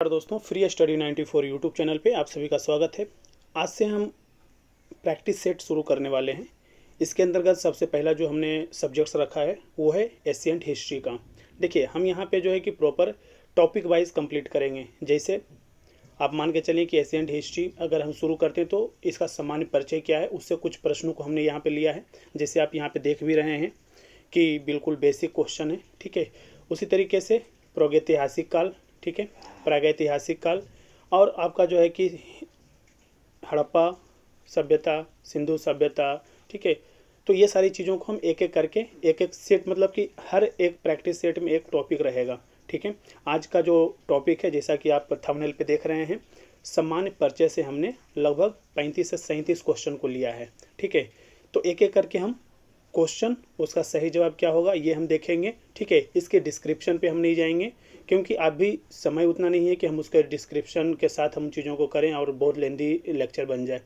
नमस्कार दोस्तों, free study 94 YouTube channel पे आप सभी का स्वागत है। आज से हम प्रैक्टिस सेट शुरू करने वाले हैं। इसके अंतर्गत सबसे पहला जो हमने सब्जेक्ट्स रखा है वो है एशियंट हिस्ट्री का। देखिए, हम यहाँ पे जो है कि प्रॉपर टॉपिक वाइज कंप्लीट करेंगे। जैसे आप मान के चलिए कि एशियंट हिस्ट्री अगर हम शुरू करते हैं तो इसका सामान्य परिचय क्या है, उससे कुछ प्रश्नों को हमने यहाँ पर लिया है। जैसे आप यहाँ पर देख भी रहे हैं कि बिल्कुल बेसिक क्वेश्चन है, ठीक है। उसी तरीके से प्रागैतिहासिक काल, ठीक है, प्रागैतिहासिक काल, और आपका जो है कि हड़प्पा सभ्यता, सिंधु सभ्यता, ठीक है। तो ये सारी चीज़ों को हम एक एक करके एक एक सेट, मतलब कि हर एक प्रैक्टिस सेट में एक टॉपिक रहेगा, ठीक है। आज का जो टॉपिक है, जैसा कि आप थंबनेल पे देख रहे हैं, सामान्य परिचय से हमने लगभग 35 से 37 क्वेश्चन को लिया है, ठीक है। तो एक एक करके हम क्वेश्चन, उसका सही जवाब क्या होगा ये हम देखेंगे, ठीक है। इसके डिस्क्रिप्शन पे हम नहीं जाएंगे क्योंकि अभी समय उतना नहीं है कि हम उसके डिस्क्रिप्शन के साथ हम चीज़ों को करें और बहुत लेंदी लेक्चर बन जाए।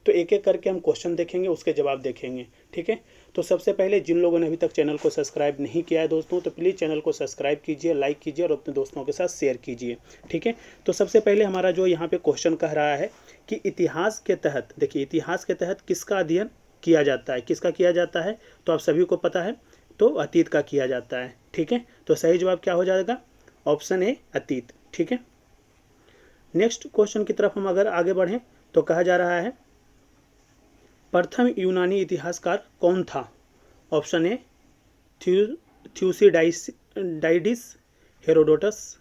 तो एक एक करके हम क्वेश्चन देखेंगे, उसके जवाब देखेंगे, ठीक है। तो सबसे पहले जिन लोगों ने अभी तक चैनल को सब्सक्राइब नहीं किया है दोस्तों, तो प्लीज़ चैनल को सब्सक्राइब कीजिए, लाइक कीजिए और अपने दोस्तों के साथ शेयर कीजिए, ठीक है। तो सबसे पहले हमारा जो यहाँ पे क्वेश्चन कह रहा है कि इतिहास के तहत, देखिए इतिहास के तहत किसका अध्ययन किया जाता है, किसका किया जाता है, तो आप सभी को पता है, तो अतीत का किया जाता है, ठीक है। तो सही जवाब क्या हो जाएगा? ऑप्शन ए, अतीत, ठीक है। नेक्स्ट क्वेश्चन की तरफ हम अगर आगे बढ़ें तो कहा जा रहा है प्रथम यूनानी इतिहासकार कौन था? ऑप्शन ए, थ्यूसिडाइडिस, हेरोडोटस,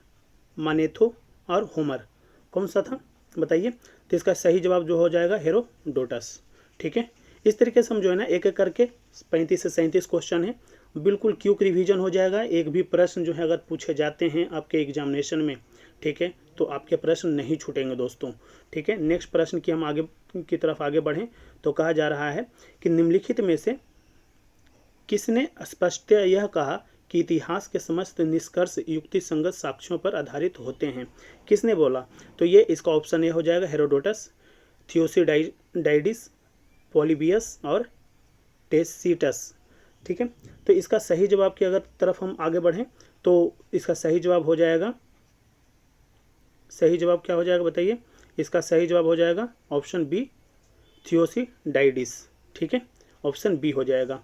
मानेथो और होमर। कौन सा था बताइए? तो इसका सही जवाब जो हो जाएगा हेरोडोटस, ठीक है। इस तरीके से हम जो है ना एक एक करके 35 से 37 क्वेश्चन है, बिल्कुल क्विक रिवीजन हो जाएगा। एक भी प्रश्न जो है अगर पूछे जाते हैं आपके एग्जामिनेशन में, ठीक है, तो आपके प्रश्न नहीं छूटेंगे दोस्तों, ठीक है। नेक्स्ट प्रश्न की हम आगे की तरफ आगे बढ़ें तो कहा जा रहा है कि निम्नलिखित में से किसने स्पष्टतः यह कहा कि इतिहास के समस्त निष्कर्ष युक्ति संगत साक्ष्यों पर आधारित होते हैं? किसने बोला? तो ये इसका ऑप्शन ए हो जाएगा हेरोडोटस, थियोसिडाइडिस, पॉलीबियस और टेसिटस, ठीक है। तो इसका सही जवाब की अगर तरफ हम आगे बढ़ें तो इसका सही जवाब हो जाएगा, सही जवाब क्या हो जाएगा बताइए? इसका सही जवाब हो जाएगा ऑप्शन बी, थियोसिडाइडिस, ठीक है, ऑप्शन बी हो जाएगा।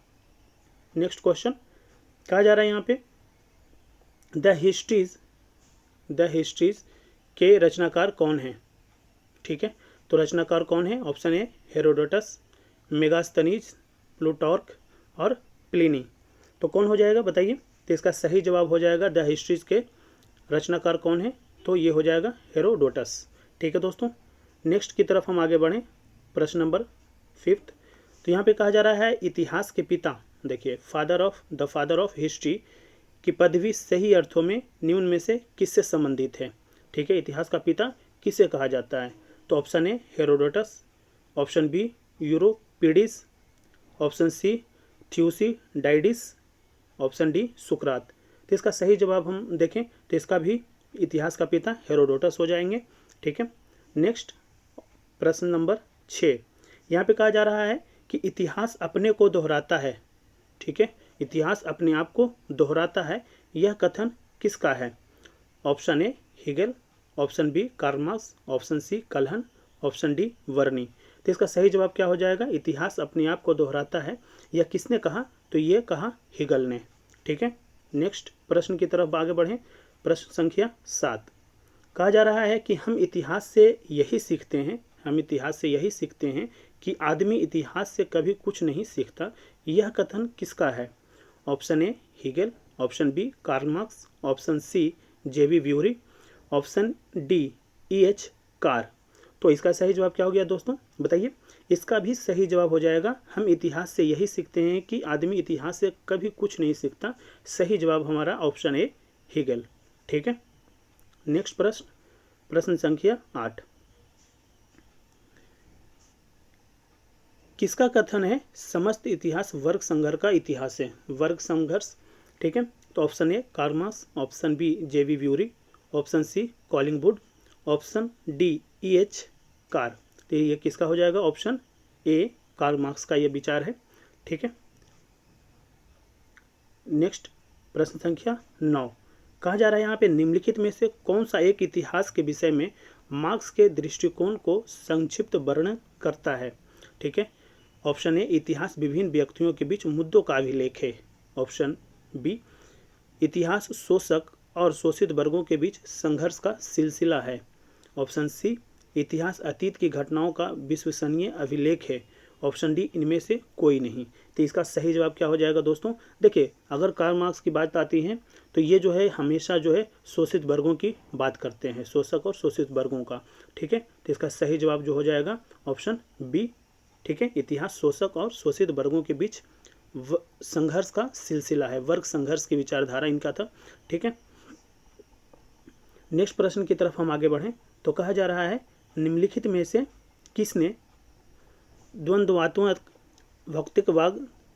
नेक्स्ट क्वेश्चन कहा जा रहा है यहाँ पे द हिस्ट्रीज के रचनाकार कौन है? ठीक है, तो रचनाकार कौन है? Option A Herodotus, Megasthenes, Plutarch और प्लिनी। तो कौन हो जाएगा बताइए? तो इसका सही जवाब हो जाएगा द हिस्ट्रीज के रचनाकार कौन है? तो ये हो जाएगा हेरोडोटस, ठीक है दोस्तों। नेक्स्ट की तरफ हम आगे बढ़ें, प्रश्न नंबर 5। तो यहाँ पे कहा जा रहा है इतिहास के पिता, देखिए द फादर ऑफ हिस्ट्री की पदवी सही अर्थों में निम्न में से किससे संबंधित है? ठीक है, इतिहास का पिता किसे कहा जाता है? तो option A Herodotus, option B Euripides, option C Thucydides, option D सुकरात। तो इसका सही जवाब हम देखें तो इसका भी इतिहास का पिता हेरोडोटस हो जाएंगे, ठीक है। नेक्स्ट प्रश्न नंबर 6, यहाँ पे कहा जा रहा है कि इतिहास अपने को दोहराता है, ठीक है, इतिहास अपने आप को दोहराता है, यह कथन किसका है? Option A Hegel, option B Karl Marx, option C Kalhana, option D Barani. तो इसका सही जवाब क्या हो जाएगा? इतिहास अपने आप को दोहराता है, यह किसने कहा? तो ये कहा हीगल ने, ठीक है। नेक्स्ट प्रश्न की तरफ आगे बढ़ें, प्रश्न संख्या 7। कहा जा रहा है कि हम इतिहास से यही सीखते हैं कि आदमी इतिहास से कभी कुछ नहीं सीखता, यह कथन किसका है? Option A Hegel, option B Karl Marx, option C JB Bury, option D EH Carr. तो इसका सही जवाब क्या हो गया दोस्तों बताइए? इसका भी सही जवाब हो जाएगा हम इतिहास से यही सीखते हैं कि आदमी इतिहास से कभी कुछ नहीं सीखता। सही जवाब हमारा ऑप्शन ए हीगल, ठीक है। नेक्स्ट प्रश्न संख्या 8। किसका कथन है समस्त इतिहास वर्ग संघर्ष का इतिहास है? वर्ग संघर्ष, ठीक है। तो option A Karl Marx, option B JB Bury, option C Collingwood, option D EH Carr. तो ये किसका हो जाएगा? ऑप्शन ए कार्ल मार्क्स का ये विचार है, ठीक है। नेक्स्ट प्रश्न संख्या 9। कहा जा रहा है यहाँ पे निम्नलिखित में से कौन सा एक इतिहास के विषय में मार्क्स के दृष्टिकोण को संक्षिप्त वर्णन करता है। ठीक है, ऑप्शन ए इतिहास विभिन्न व्यक्तियों के बीच मुद्दों का अभिलेख है। ऑप्शन बी इतिहास शोषक और शोषित वर्गों के बीच संघर्ष का सिलसिला है। ऑप्शन सी इतिहास अतीत की घटनाओं का विश्वसनीय अभिलेख है। ऑप्शन डी इनमें से कोई नहीं। तो इसका सही जवाब क्या हो जाएगा दोस्तों? देखिए, अगर कार्ल मार्क्स की बात आती है तो ये जो है हमेशा जो है शोषित वर्गों की बात करते हैं, शोषक और शोषित वर्गों का। ठीक है, तो इसका सही जवाब जो हो जाएगा ऑप्शन बी। ठीक है, इतिहास शोषक और शोषित वर्गों के बीच संघर्ष का सिलसिला है, वर्ग संघर्ष की विचारधारा इनका था। ठीक है, नेक्स्ट प्रश्न की तरफ हम आगे बढ़ें तो कहा जा रहा है निम्नलिखित में से किसने द्वंद्वात्मक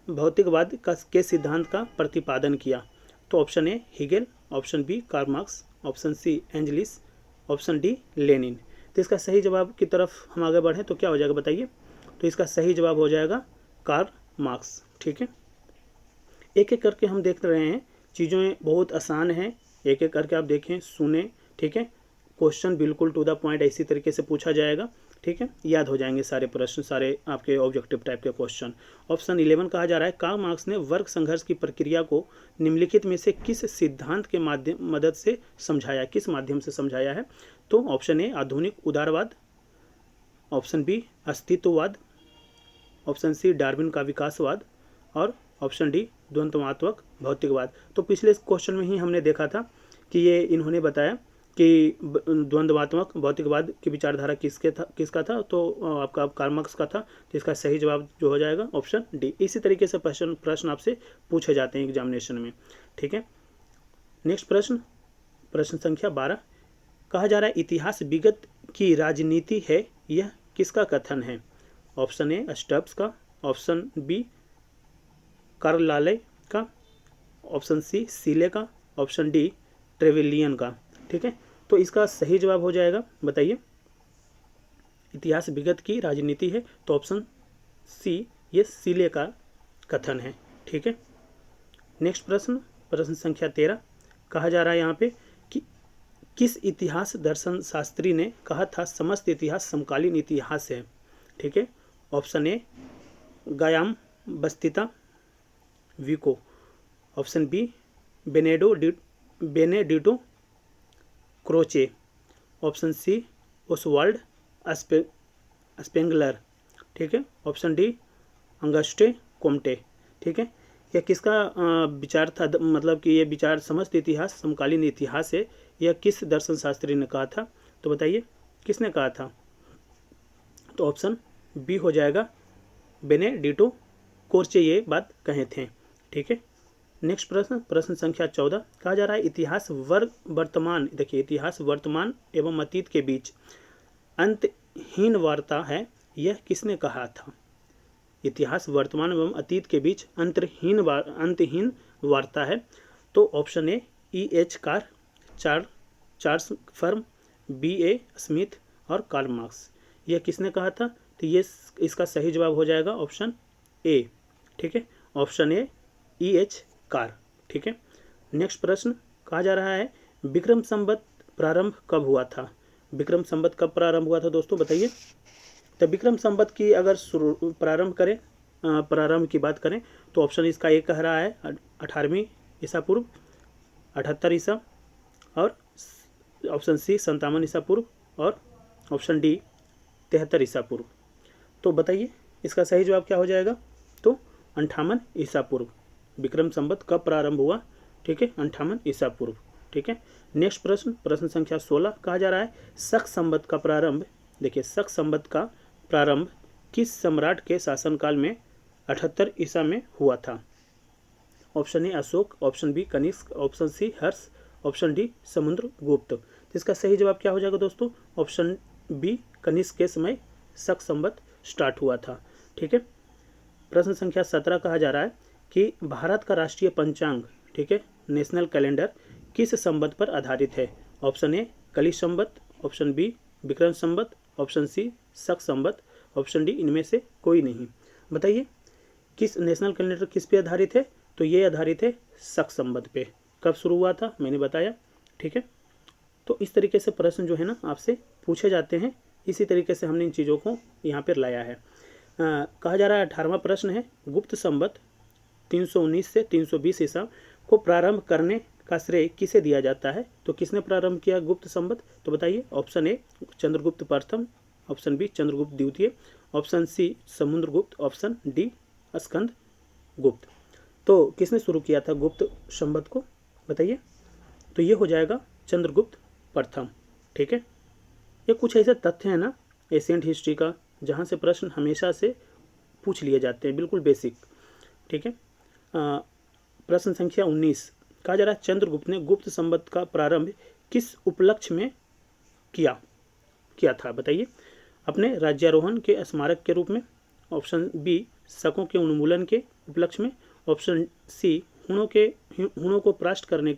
भौतिकवाद के सिद्धांत का प्रतिपादन किया। तो option A Hegel, option B Karl Marx, option C Engels, option D Lenin. तो इसका सही जवाब की तरफ हम आगे बढ़ें तो क्या हो जाएगा बताइए? तो इसका सही जवाब हो जाएगा कार्ल मार्क्स। ठीक है, एक एक करके हम देख रहे हैं, चीज़ें बहुत आसान हैं, एक एक करके आप देखें, सुने। ठीक है, क्वेश्चन बिल्कुल टू द पॉइंट इसी तरीके से पूछा जाएगा। ठीक है, याद हो जाएंगे सारे प्रश्न, सारे आपके ऑब्जेक्टिव टाइप के क्वेश्चन। ऑप्शन 11 कहा जा रहा है कार्ल मार्क्स ने वर्ग संघर्ष की प्रक्रिया को निम्नलिखित में से किस सिद्धांत के मदद से समझाया, किस माध्यम से समझाया है। तो ऑप्शन ए आधुनिक उदारवाद, ऑप्शन बी अस्तित्ववाद, ऑप्शन सी डार्विन का विकासवाद और ऑप्शन डी द्वंद्वात्मक भौतिकवाद। तो पिछले क्वेश्चन में ही हमने देखा था कि ये इन्होंने बताया कि द्वंद्वात्मक भौतिकवाद की विचारधारा किसका था, तो आपका कार्ल मार्क्स का था। तो इसका सही जवाब जो हो जाएगा ऑप्शन डी। इसी तरीके से प्रश्न आपसे पूछे जाते हैं एग्जामिनेशन में। ठीक है, नेक्स्ट प्रश्न संख्या 12 कहा जा रहा है इतिहास विगत की राजनीति है, यह किसका कथन है। ऑप्शन ए स्टब्स का, ऑप्शन बी कार्लाइल का, ऑप्शन सी सीले का, ऑप्शन डी ट्रेवेलियन का। ठीक है, तो इसका सही जवाब हो जाएगा बताइए? इतिहास विगत की राजनीति है तो ऑप्शन सी ये सीले का कथन है। ठीक है, नेक्स्ट प्रश्न संख्या 13 कहा जा रहा है यहाँ पे कि किस इतिहास दर्शन शास्त्री ने कहा था समस्त इतिहास समकालीन इतिहास है। ठीक है, option A Giambattista Vico, option B Benedetto Croce, option C Oswald Spengler. ठीक है, ऑप्शन डी अंगस्टे कोम्टे। ठीक है, यह किसका विचार था, मतलब कि ये विचार समस्त इतिहास समकालीन इतिहास है, यह किस दर्शन शास्त्री ने कहा था। तो बताइए किसने कहा था? तो ऑप्शन बी हो जाएगा बेनेडिटो क्रोचे ये बात कहे थे। ठीक है, नेक्स्ट प्रश्न संख्या 14 कहा जा रहा है इतिहास वर्तमान, देखिए इतिहास वर्तमान एवं अतीत के बीच अंतहीन वार्ता है, यह किसने कहा था। इतिहास वर्तमान एवं अतीत के बीच अंतहीन वार्ता है। तो ऑप्शन ए E.H. Car, Charles firm, B.A. Smith और कार्ल मार्क्स। यह किसने कहा था? तो ये इसका सही जवाब हो जाएगा ऑप्शन ए। ठीक है, ऑप्शन ए E.H. कार। ठीक है, नेक्स्ट प्रश्न कहा जा रहा है विक्रम संवत प्रारंभ कब हुआ था। विक्रम संवत कब प्रारंभ हुआ था दोस्तों बताइए? तो विक्रम संवत की अगर प्रारंभ की बात करें तो ऑप्शन इसका एक कह रहा है 18वीं ईसा पूर्व, 78 ईसा, और ऑप्शन सी 57 ईसा पूर्व, और ऑप्शन डी 73 ईसा पूर्व। तो बताइए इसका सही जवाब क्या हो जाएगा? तो 58 ईसा पूर्व विक्रम संवत कब प्रारंभ हुआ। ठीक है, 58 ईसा पूर्व। ठीक है, नेक्स्ट प्रश्न संख्या 16 कहा जा रहा है शक संवत का प्रारंभ, देखिए शक संवत का प्रारंभ किस सम्राट के शासनकाल में 78 ईसा में हुआ था। Option A Ashoka, option B Kanishka, option C Harsha, option D Samudragupta. तो इसका सही जवाब क्या हो जाएगा दोस्तों? ऑप्शन बी कनिष्क के समय शक संवत स्टार्ट हुआ था। ठीक है, प्रश्न संख्या 17 कहा जा रहा है कि भारत का राष्ट्रीय पंचांग, ठीक है, नेशनल कैलेंडर किस संवत पर आधारित है। ऑप्शन ए कली संवत, option B Vikram Samvat, option सी शक संवत, ऑप्शन डी इनमें से कोई नहीं। बताइए किस नेशनल कैलेंडर किस पे आधारित है। तो ये आधारित है शक संवत पे। कब शुरू हुआ था, मैंने बताया। ठीक है, तो इस तरीके से प्रश्न जो है ना आपसे पूछे जाते हैं। इसी तरीके से हमने इन चीज़ों को यहाँ पर लाया है। कहा जा रहा है 18वां प्रश्न है, गुप्त संवत 319 से 320 ईसा को प्रारंभ करने का श्रेय किसे दिया जाता है? तो किसने प्रारंभ किया गुप्त संवत? तो बताइए। ऑप्शन ए चंद्रगुप्त प्रथम, ऑप्शन बी चंद्रगुप्त द्वितीय, option C Samudragupta, option D Skanda Gupta. तो किसने शुरू किया था गुप्त संवत को, बताइए। तो ये हो जाएगा चंद्रगुप्त प्रथम। ठीक है, ये कुछ ऐसे तथ्य हैं ना एशियंट हिस्ट्री का जहाँ से प्रश्न हमेशा से पूछ लिए जाते हैं, बिल्कुल बेसिक। ठीक है, प्रश्न संख्या 19 कहा जा रहा है चंद्रगुप्त ने गुप्त संवत का प्रारंभ किस उपलक्ष्य में किया था, बताइए। अपने राज्यारोहण के स्मारक के रूप में, ऑप्शन बी शकों के उन्मूलन के उपलक्ष्य में, ऑप्शन सी हुणों को परास्त करने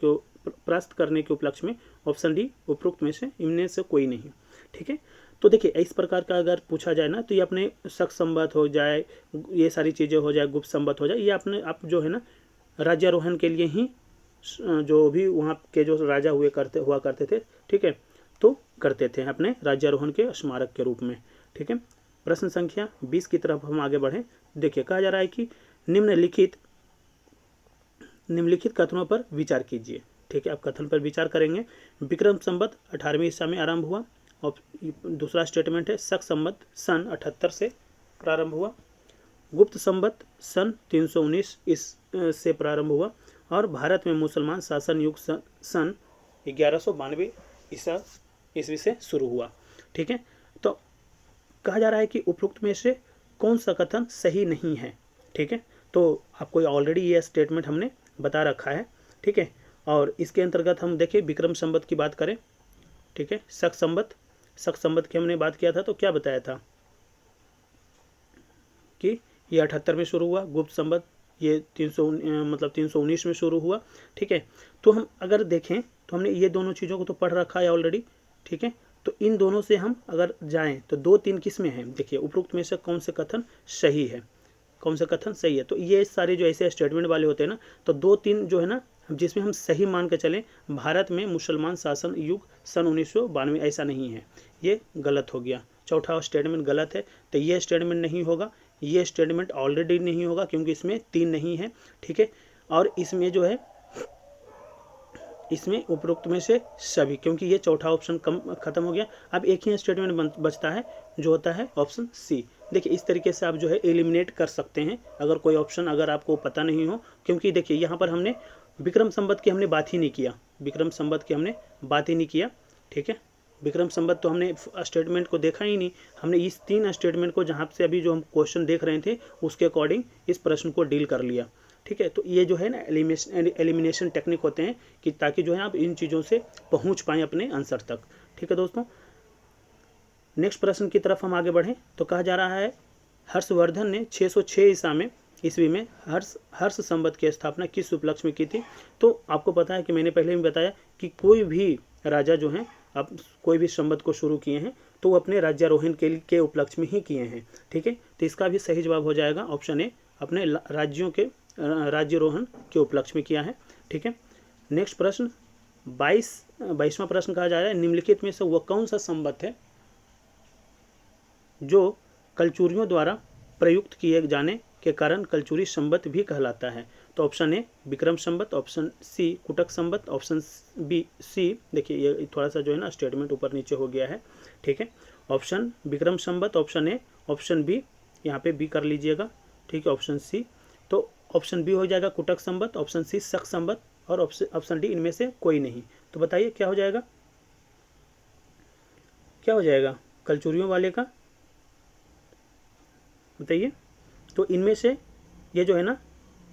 के उपलक्ष्य में, ऑप्शन डी उपरोक्त में से इनमें से कोई नहीं। ठीक है, तो देखिए इस प्रकार का अगर पूछा जाए ना तो ये अपने शक संवत हो जाए, ये सारी चीज़ें हो जाए, गुप्त संवत हो जाए, ये अपने आप जो है ना राज्यारोहण के लिए ही जो भी वहाँ के जो राजा हुआ करते थे, ठीक है, तो करते थे अपने राज्यारोहण के स्मारक के रूप में। ठीक है, प्रश्न संख्या 20 की तरफ हम आगे बढ़ें। देखिए कहा जा रहा है कि निम्नलिखित कथनों पर विचार कीजिए। ठीक है, आप कथन पर विचार करेंगे। विक्रम संवत 18वीं ईसा में आरंभ हुआ। और दूसरा स्टेटमेंट है शक संवत सन 78 से प्रारंभ हुआ। गुप्त संवत सन 319 से प्रारंभ हुआ और भारत में मुसलमान शासन युग सन 1192 ईस्वी से शुरू हुआ। ठीक है, तो कहा जा रहा है कि उपरोक्त में से कौन सा कथन सही नहीं है। ठीक है, तो आपको ऑलरेडी ये स्टेटमेंट हमने बता रखा है। ठीक है, और इसके अंतर्गत हम देखें विक्रम संवत की बात करें। ठीक है, शक संवत की हमने बात किया था तो क्या बताया था कि ये 78 में शुरू हुआ, गुप्त संवत ये 319 में शुरू हुआ। ठीक है, तो हम अगर देखें तो हमने ये दोनों चीज़ों को तो पढ़ रखा है ऑलरेडी। ठीक है, तो इन दोनों से हम अगर जाएं तो 2-3 किस में है, देखिए उपरोक्त में से कौन से कथन सही है, कौन सा कथन सही है। तो ये सारे जो ऐसे स्टेटमेंट वाले होते हैं ना, तो 2-3 जो है ना जिसमें हम सही मान के चलें, भारत में मुसलमान शासन युग सन 1992, ऐसा नहीं है, ये गलत हो गया। चौथा स्टेटमेंट गलत है, तो ये स्टेटमेंट नहीं होगा, ये स्टेटमेंट ऑलरेडी नहीं होगा क्योंकि इसमें 3 नहीं है। ठीक है, और इसमें जो है इसमें उपरोक्त में से सभी, क्योंकि ये चौथा ऑप्शन खत्म हो गया। अब एक ही स्टेटमेंट बचता है जो होता है ऑप्शन सी। देखिए इस तरीके से आप जो है एलिमिनेट कर सकते हैं अगर कोई ऑप्शन अगर आपको पता नहीं हो, क्योंकि देखिए यहाँ पर हमने विक्रम संवत की हमने बात ही नहीं किया, विक्रम संवत की हमने बात ही नहीं किया। ठीक है, विक्रम संवत तो हमने स्टेटमेंट को देखा ही नहीं, हमने इस 3 स्टेटमेंट को जहाँ से अभी जो हम क्वेश्चन देख रहे थे उसके अकॉर्डिंग इस प्रश्न को डील कर लिया। ठीक है, तो ये जो है ना एलिमिनेशन टेक्निक होते हैं कि ताकि जो है आप इन चीज़ों से पहुँच पाएँ अपने आंसर तक। ठीक है दोस्तों, नेक्स्ट प्रश्न की तरफ हम आगे बढ़ें तो कहा जा रहा है हर्षवर्धन ने 606 ईस्वी में हर्ष संवत की स्थापना किस उपलक्ष्य में की थी। तो आपको पता है कि मैंने पहले भी बताया कि कोई भी राजा जो हैं अब कोई भी संवत को शुरू किए हैं तो वो अपने राज्यारोहण के उपलक्ष्य में ही किए हैं। ठीक है, तो इसका भी सही जवाब हो जाएगा ऑप्शन ए, अपने राज्यारोहण के उपलक्ष्य में किया है। ठीक है, नेक्स्ट प्रश्न 22वां प्रश्न कहा जा रहा है निम्नलिखित में से वह कौन सा संवत है जो कलचुरियों द्वारा प्रयुक्त किए जाने के कारण कलचुरी संवत भी कहलाता है। तो option A Vikram Samvat, option C कुटक संवत, ऑप्शन बी सी, देखिए ये थोड़ा सा जो है ना स्टेटमेंट ऊपर नीचे हो गया है। ठीक है, option Vikram Samvat, option A, option B, यहाँ पे बी कर लीजिएगा। ठीक है, ऑप्शन सी, तो ऑप्शन बी हो जाएगा कुटक संवत, ऑप्शन सी शक संवत और ऑप्शन डी इनमें से कोई नहीं। तो बताइए क्या हो जाएगा, क्या हो जाएगा कलचुरियों वाले का, बताइए। तो इनमें से ये जो है ना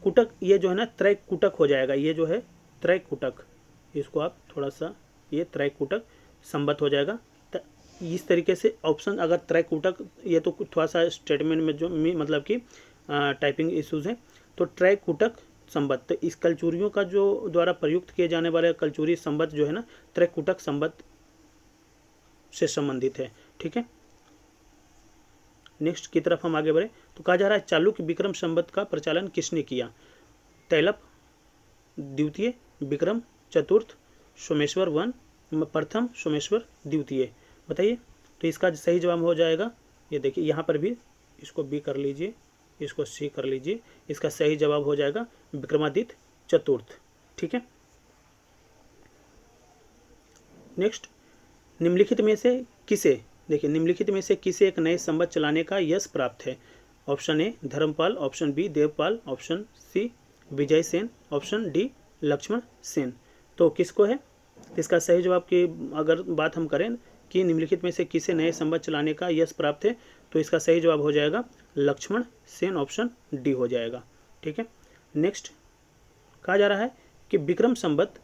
कुटक, ये जो है ना त्रैकुटक हो जाएगा, ये जो है त्रैकुटक, इसको आप थोड़ा सा ये त्रैकुटक संवत हो जाएगा। तो इस तरीके से ऑप्शन अगर त्रैकुटक, ये तो थोड़ा सा स्टेटमेंट में जो मतलब कि टाइपिंग इश्यूज़ हैं, तो त्रैकुटक संवत, तो इस कलचुरियों का जो द्वारा प्रयुक्त किए जाने वाले कलचुरी संवत जो है ना त्रैकुटक संवत से संबंधित है। ठीक है, नेक्स्ट की तरफ हम आगे बढ़े तो कहा जा रहा है चालुक्य विक्रम संवत का प्रचालन किसने किया। तैलप द्वितीय, विक्रम चतुर्थ, सोमेश्वर वन प्रथम, सोमेश्वर द्वितीय। बताइए। तो इसका सही जवाब हो जाएगा, ये देखिए यहाँ पर भी इसको बी कर लीजिए, इसको सी कर लीजिए। इसका सही जवाब हो जाएगा विक्रमादित्य चतुर्थ। ठीक है। नेक्स्ट, निम्नलिखित में से किसे, देखिए निम्नलिखित में से किसे एक नए संवत चलाने का यश प्राप्त है? Option A Dharmapal, option B Devpal, option C Vijay Sen, option D Lakshman Sen. तो किसको है? इसका सही जवाब की अगर बात हम करें कि निम्नलिखित में से किसे नए संवत चलाने का यश प्राप्त है, तो इसका सही जवाब हो जाएगा लक्ष्मण सेन, ऑप्शन डी हो जाएगा। ठीक है। नेक्स्ट, कहा जा रहा है कि विक्रम संवत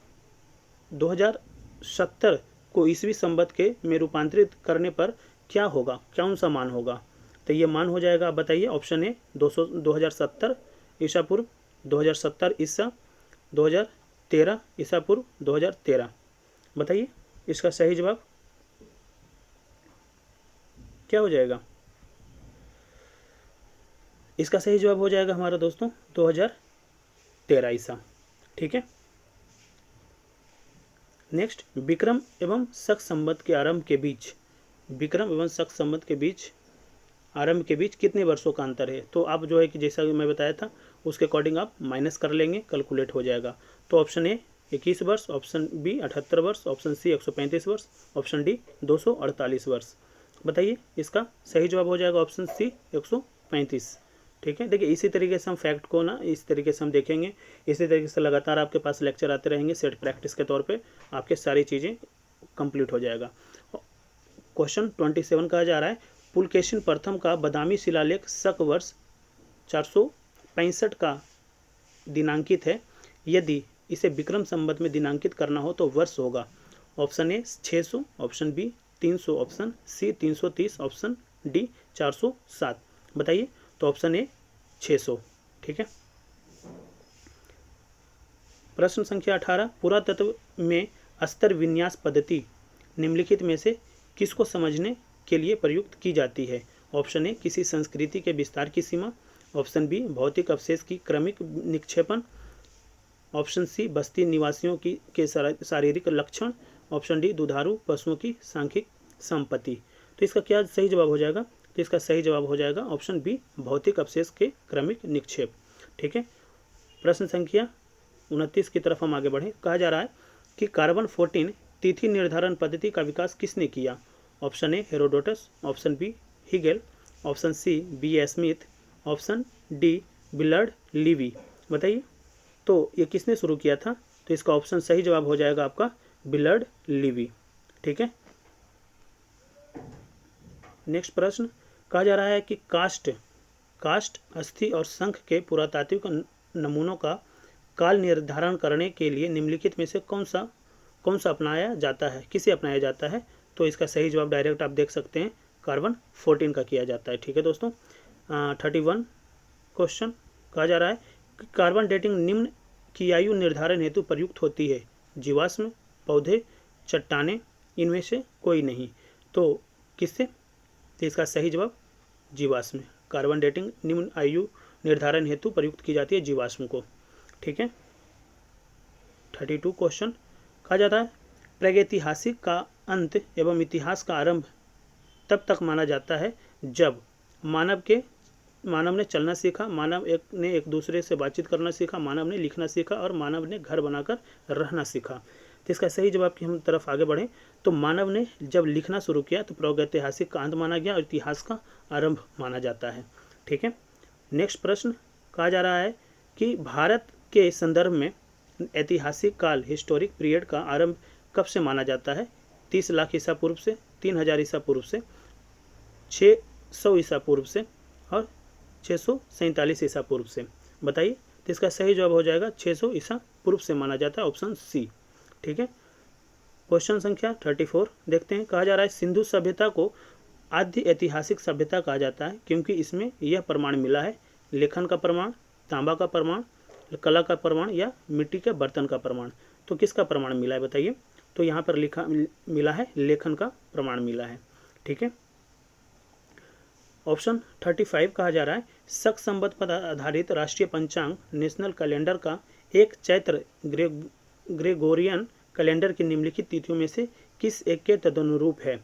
2070 को ईसवी संवत के में रूपांतरित करने पर क्या होगा, कौन सा मान होगा? तो ये मान हो जाएगा, आप बताइए। ऑप्शन ए 2070 ईसा पूर्व, 2070 ईसा, 2013 ईसा पूर्व, 2013। बताइए इसका सही जवाब क्या हो जाएगा? इसका सही जवाब हो जाएगा हमारा दोस्तों 2013 ईसा। ठीक है। नेक्स्ट, विक्रम एवं शक संवत के आरंभ के बीच, विक्रम एवं शक संवत के बीच आरंभ के बीच कितने वर्षों का अंतर है? तो आप जो है कि जैसा कि मैं बताया था उसके अकॉर्डिंग आप माइनस कर लेंगे, कैलकुलेट हो जाएगा। तो ऑप्शन ए 21 वर्ष, ऑप्शन बी 78 वर्ष, ऑप्शन सी 135 वर्ष, ऑप्शन डी 248 वर्ष। बताइए इसका सही जवाब हो जाएगा ऑप्शन सी 135। ठीक है। देखिए इसी तरीके से हम फैक्ट को ना इस तरीके से हम देखेंगे, इसी तरीके से लगातार आपके पास लेक्चर आते रहेंगे, सेट प्रैक्टिस के तौर पे आपके सारी चीज़ें कंप्लीट हो जाएगा। क्वेश्चन 27 कहा जा रहा है, पुलकेशिन प्रथम का बदामी शिलालेख शक वर्ष 465 का दिनांकित है। यदि इसे विक्रम संवत में दिनांकित करना हो तो वर्ष होगा। Option A 600, option B 300, option C 330, option D 407। बताइए। तो ऑप्शन ए 600। ठीक है। प्रश्न संख्या 18, पुरातत्व में स्तर विन्यास पद्धति निम्नलिखित में से किसको समझने के लिए प्रयुक्त की जाती है? ऑप्शन ए किसी संस्कृति के विस्तार की सीमा, ऑप्शन बी भौतिक अवशेष की क्रमिक निक्षेपण, ऑप्शन सी बस्ती निवासियों की के शारीरिक लक्षण, ऑप्शन डी दुधारू पशुओं की सांख्यिक संपत्ति। तो इसका क्या सही जवाब हो जाएगा? तो इसका सही जवाब हो जाएगा ऑप्शन बी भौतिक अवशेष के क्रमिक निक्षेप। ठीक है। प्रश्न संख्या 29 की तरफ हम आगे बढ़े। कहा जा रहा है कि कार्बन 14 तिथि निर्धारण पद्धति का विकास किसने किया? Option A Herodotus, option B Hegel, option C B A Smith, option D बिलर्ड लीवी। बताइए तो ये किसने शुरू किया था? तो इसका ऑप्शन सही जवाब हो जाएगा आपका बिलर्ड लीवी। ठीक है। नेक्स्ट प्रश्न कहा जा रहा है कि कास्ट अस्थि और शंख के पुरातात्विक नमूनों का काल निर्धारण करने के लिए निम्नलिखित में से कौन सा अपनाया जाता है, किसे अपनाया जाता है? तो इसका सही जवाब डायरेक्ट आप देख सकते हैं कार्बन 14 का किया जाता है। ठीक है दोस्तों। 31 क्वेश्चन कहा जा रहा है कि कार्बन डेटिंग निम्न की आयु निर्धारण हेतु प्रयुक्त होती है? जीवाश्म, पौधे, चट्टानें, इनमें से कोई नहीं। तो किससे? तो इसका सही जवाब जीवाश्म। कार्बन डेटिंग निम्न आयु निर्धारण हेतु प्रयुक्त की जाती है जीवाश्म को। ठीक है। 32 क्वेश्चन कहा जाता है प्रागैतिहासिक का अंत एवं इतिहास का आरंभ तब तक माना जाता है जब मानव ने चलना सीखा, मानव ने एक दूसरे से बातचीत करना सीखा, मानव ने लिखना सीखा और मानव ने घर बनाकर रहना सीखा। तो इसका सही जवाब की हम तरफ आगे बढ़ें तो मानव ने जब लिखना शुरू किया तो प्रागैतिहासिक का अंत माना गया और इतिहास का आरंभ माना जाता है। ठीक है। नेक्स्ट प्रश्न कहा जा रहा है कि भारत के संदर्भ में ऐतिहासिक काल हिस्टोरिक पीरियड का आरंभ कब से माना जाता है? 30 लाख ईसा पूर्व से, 3000 ईसा पूर्व से, 600 ईसा पूर्व से और 647 ईसा पूर्व से। बताइए। तो इसका सही जवाब हो जाएगा 600 ईसा पूर्व से माना जाता है, ऑप्शन सी। ठीक है। क्वेश्चन संख्या 34 देखते हैं। कहा जा रहा है सिंधु सभ्यता को आद्य ऐतिहासिक सभ्यता कहा जाता है क्योंकि इसमें यह प्रमाण मिला है, लेखन का प्रमाण, तांबा का प्रमाण, कला का प्रमाण या मिट्टी के बर्तन का प्रमाण। तो किसका प्रमाण मिला है बताइए? तो यहाँ पर मिला है लेखन का प्रमाण मिला है। ठीक है। ऑप्शन 35 कहा जा रहा है शक संवत पर आधारित राष्ट्रीय पंचांग नेशनल कैलेंडर का एक चैत्र ग्रेगोरियन कैलेंडर की निम्नलिखित तिथियों में से किस एक के तदनुरूप है?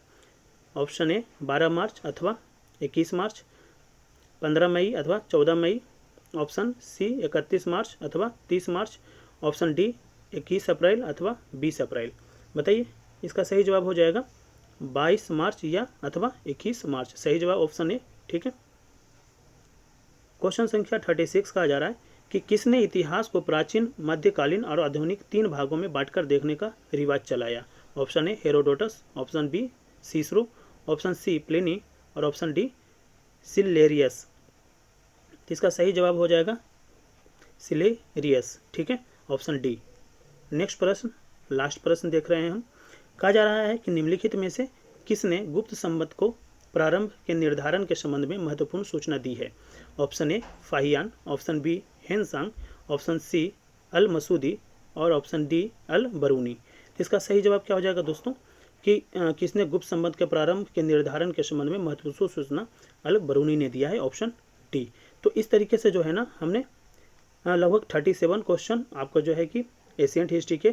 ऑप्शन ए 12 मार्च अथवा 21 मार्च, 15 मई अथवा 14 मई, ऑप्शन सी 31 मार्च अथवा 30 मार्च, ऑप्शन डी 21 अप्रैल अथवा 20 अप्रैल। बताइए, इसका सही जवाब हो जाएगा 22 मार्च या अथवा 21 मार्च। सही जवाब ऑप्शन ए। ठीक है। क्वेश्चन संख्या 36 कहा जा रहा है कि किसने इतिहास को प्राचीन, मध्यकालीन और आधुनिक 3 भागों में बांटकर देखने का रिवाज चलाया? Option A Herodotus, option B Cicero, option C Pliny और ऑप्शन डी सिलेरियस। इसका सही जवाब हो जाएगा सिलेरियस। ठीक है, ऑप्शन डी। नेक्स्ट प्रश्न, लास्ट प्रश्न देख रहे हैं हम। कहा जा रहा है कि निम्नलिखित में से किसने गुप्त संवत को प्रारंभ के निर्धारण के संबंध में महत्वपूर्ण सूचना दी है? Option A Fahien, option B Hiuen Tsang, option C Al Masudi और ऑप्शन डी अल बरूनी। इसका सही जवाब क्या हो जाएगा दोस्तों कि किसने गुप्त संवत के प्रारंभ के निर्धारण के संबंध में महत्वपूर्ण सूचना अल बरूनी ने दिया है? Option D. तो इस तरीके से जो है ना, हमने लगभग 37 क्वेश्चन आपको जो है कि एशियंट हिस्ट्री के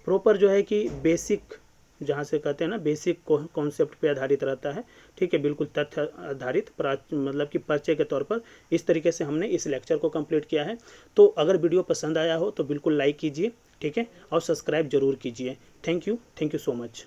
प्रॉपर जो है कि बेसिक, जहाँ से कहते हैं ना बेसिक कॉन्सेप्ट पे आधारित रहता है। ठीक है, बिल्कुल तथ्य आधारित, मतलब कि परिचय के तौर पर इस तरीके से हमने इस लेक्चर को कंप्लीट किया है। तो अगर वीडियो पसंद आया हो तो बिल्कुल लाइक कीजिए, ठीक है, और सब्सक्राइब जरूर कीजिए। Thank you so much.